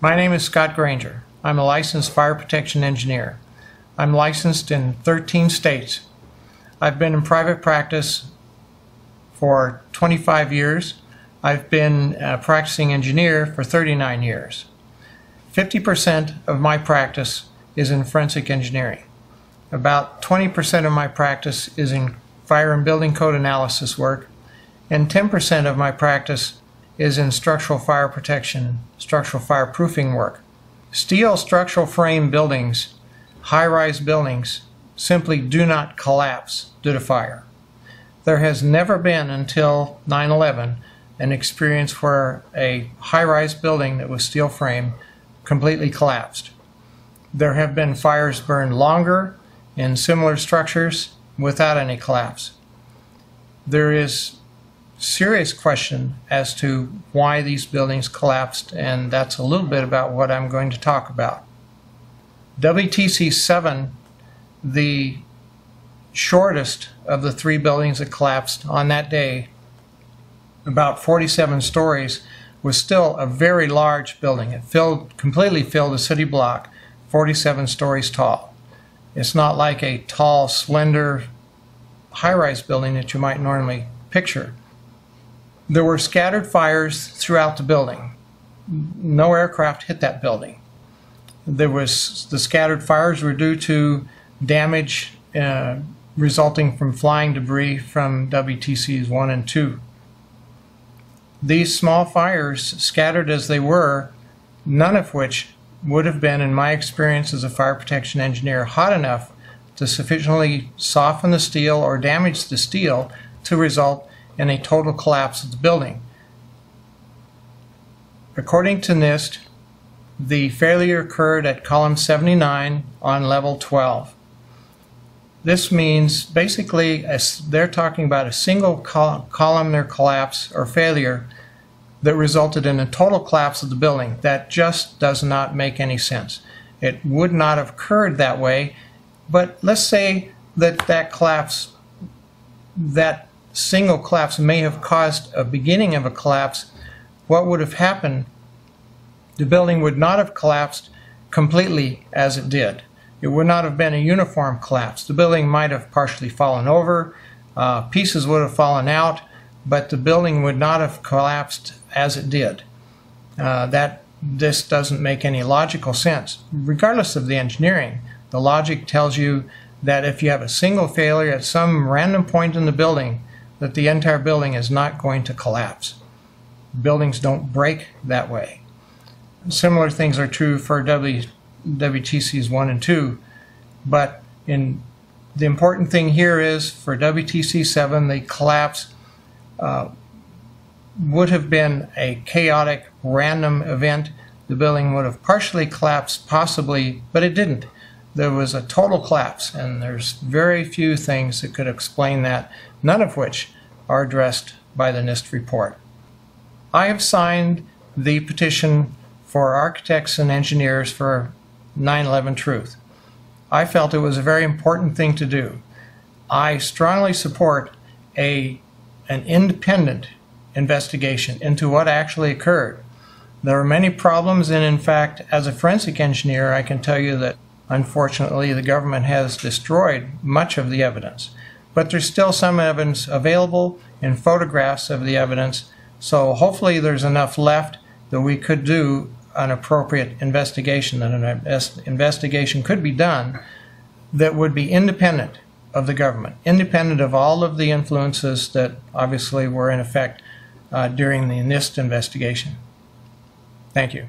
My name is Scott Grainger. I'm a licensed fire protection engineer. I'm licensed in 13 states. I've been in private practice for 25 years. I've been a practicing engineer for 39 years. 50% of my practice is in forensic engineering. About 20% of my practice is in fire and building code analysis work, and 10% of my practice is in structural fire protection, structural fireproofing work. Steel structural frame buildings, high-rise buildings, simply do not collapse due to fire. There has never been until 9/11 an experience where a high-rise building that was steel frame completely collapsed. There have been fires burned longer in similar structures without any collapse. There is serious question as to why these buildings collapsed, and that's a little bit about what I'm going to talk about. WTC 7, the shortest of the three buildings that collapsed on that day, about 47 stories, was still a very large building. It completely filled a city block, 47 stories tall. It's not like a tall, slender, high-rise building that you might normally picture. There were scattered fires throughout the building. No aircraft hit that building. The scattered fires were due to damage resulting from flying debris from WTCs 1 and 2. These small fires, scattered as they were, none of which would have been, in my experience as a fire protection engineer, hot enough to sufficiently soften the steel or damage the steel to result in a total collapse of the building. According to NIST, the failure occurred at column 79 on level 12. This means basically they're talking about a single columnar collapse or failure that resulted in a total collapse of the building. That just does not make any sense. It would not have occurred that way, but let's say that that single collapse may have caused a beginning of a collapse. What would have happened? The building would not have collapsed completely as it did. It would not have been a uniform collapse. The building might have partially fallen over, pieces would have fallen out, but the building would not have collapsed as it did. This doesn't make any logical sense. Regardless of the engineering, the logic tells you that if you have a single failure at some random point in the building, that the entire building is not going to collapse. Buildings don't break that way. Similar things are true for WTCs 1 and 2, but the important thing here is for WTC 7, the collapse would have been a chaotic, random event. The building would have partially collapsed, possibly, but it didn't. There was a total collapse, and there's very few things that could explain that, none of which are addressed by the NIST report. I have signed the petition for architects and engineers for 9/11 Truth. I felt it was a very important thing to do. I strongly support an independent investigation into what actually occurred. There are many problems, and in fact, as a forensic engineer, I can tell you that unfortunately the government has destroyed much of the evidence. But there's still some evidence available in photographs of the evidence, so hopefully there's enough left that we could do an appropriate investigation, that an investigation could be done that would be independent of the government, independent of all of the influences that obviously were in effect during the NIST investigation. Thank you.